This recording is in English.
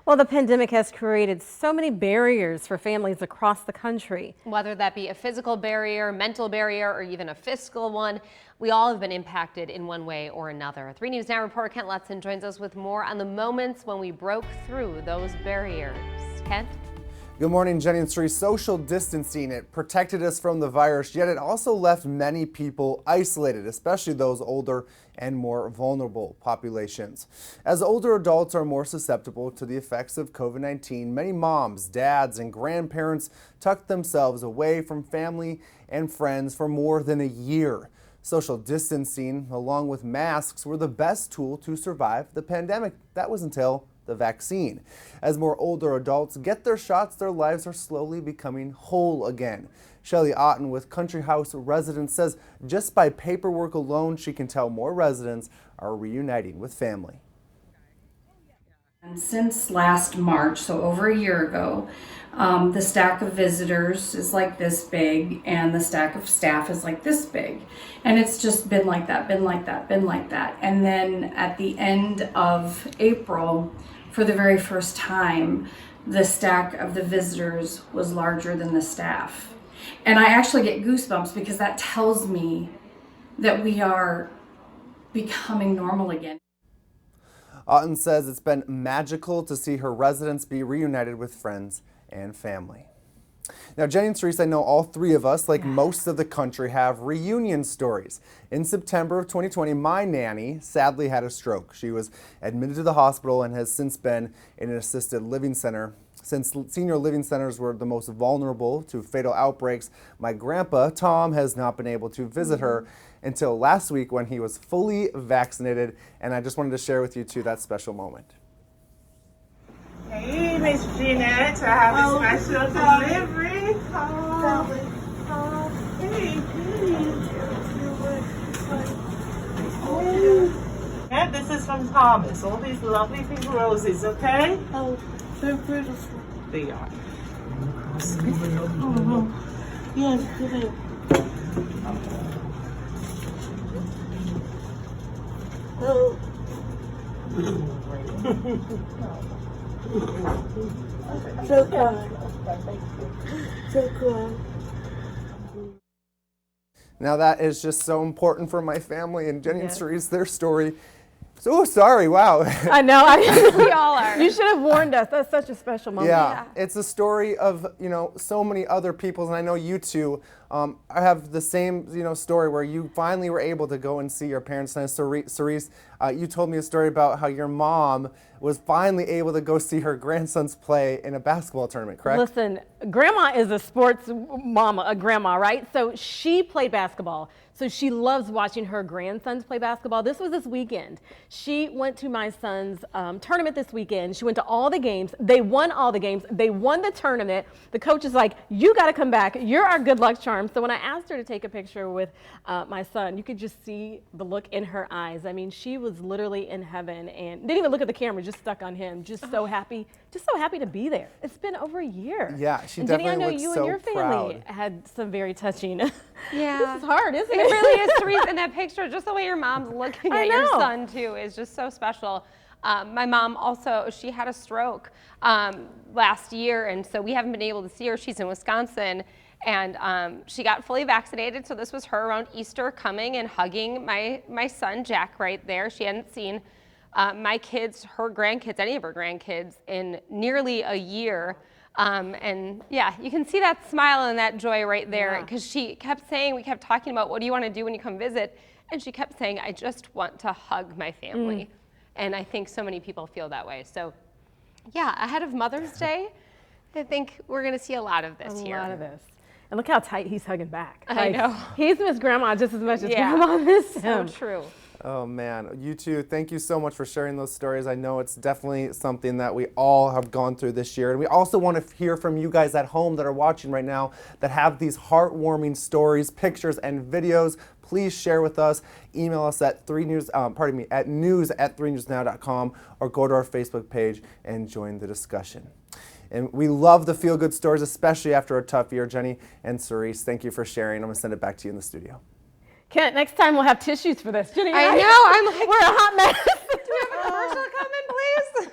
Well, the pandemic has created so many barriers for families across the country. Whether that be a physical barrier, mental barrier, or even a fiscal one, we all have been impacted in one way or another. 3 News Now reporter Kent Letson joins us with more on the moments when we broke through those barriers. Kent? Good morning, Jenny and Sri. Social distancing, it protected us from the virus, yet it also left many people isolated, especially those older and more vulnerable populations. As older adults are more susceptible to the effects of COVID-19, many moms, dads, and grandparents tucked themselves away from family and friends for more than a year. Social distancing, along with masks, were the best tool to survive the pandemic. That was until the vaccine. As more older adults get their shots, their lives are slowly becoming whole again. Shelly Otten with Country House Residents says just by paperwork alone, she can tell more residents are reuniting with family. And since last March, so over a year ago, the stack of visitors is like this big and the stack of staff is like this big. And it's just been like that, been like that, been like that. And then at the end of April, for the very first time, the stack of the visitors was larger than the staff. And I actually get goosebumps because that tells me that we are becoming normal again. Otten says it's been magical to see her residents be reunited with friends and family. Now, Jenny and Therese, I know all three of us, like most of the country, have reunion stories. In September of 2020, my nanny sadly had a stroke. She was admitted to the hospital and has since been in an assisted living center. Since senior living centers were the most vulnerable to fatal outbreaks, my grandpa, Tom, has not been able to visit her until last week when he was fully vaccinated. And I just wanted to share with you two that special moment. Hey, Miss Jeanette, I have a special delivery. Yeah, this is from Thomas. All these lovely pink roses, okay? Oh, they're beautiful. They are. Oh, yes, good. Oh. So good. So good. Now that is just so important for my family, and Jenny and Therese, their story. So sorry, wow. I know. We all are. You should have warned us. That's such a special moment. Yeah, it's a story of, so many other people's, and I know you two have the same, story where you finally were able to go and see your parents. And Cerise, you told me a story about how your mom was finally able to go see her grandsons play in a basketball tournament, correct? Listen, grandma is a sports mama, a grandma, right? So she played basketball. So she loves watching her grandsons play basketball. This was this weekend. She went to my son's tournament this weekend. She went to all the games. They won all the games. They won the tournament. The coach is like, you got to come back. You're our good luck charm. So when I asked her to take a picture with my son, you could just see the look in her eyes. I mean, she was literally in heaven and didn't even look at the camera, just stuck on him. Just so happy to be there. It's been over a year. Yeah, she and definitely Jenny, I know looks you so and your family proud. had some very touching. Yeah. This is hard, isn't it? It really is, Therese, in that picture, just the way your mom's looking at your know. son too is just so special. My mom also, she had a stroke last year, and so we haven't been able to see her. She's in Wisconsin, and she got fully vaccinated, so this was her around Easter coming and hugging my son, Jack, right there. She hadn't seen my kids, her grandkids, any of her grandkids in nearly a year. And yeah, you can see that smile and that joy right there, because she kept saying, we kept talking about, what do you want to do when you come visit? And she kept saying, I just want to hug my family. And I think so many people feel that way. So yeah, ahead of Mother's Day, I think we're going to see a lot of this here. A lot of this. And look how tight he's hugging back. I know. He's missed grandma just as much as grandma missed him. So true. Oh man, you two, thank you so much for sharing those stories. I know it's definitely something that we all have gone through this year. And we also want to hear from you guys at home that are watching right now that have these heartwarming stories, pictures, and videos. Please share with us. Email us at at news@3newsnow.com or go to our Facebook page and join the discussion. And we love the feel-good stories, especially after a tough year. Jenny and Cerise, thank you for sharing. I'm going to send it back to you in the studio. Kent, next time we'll have tissues for this. Jenny, I know. I'm like, we're a hot mess. do we have a commercial coming, please?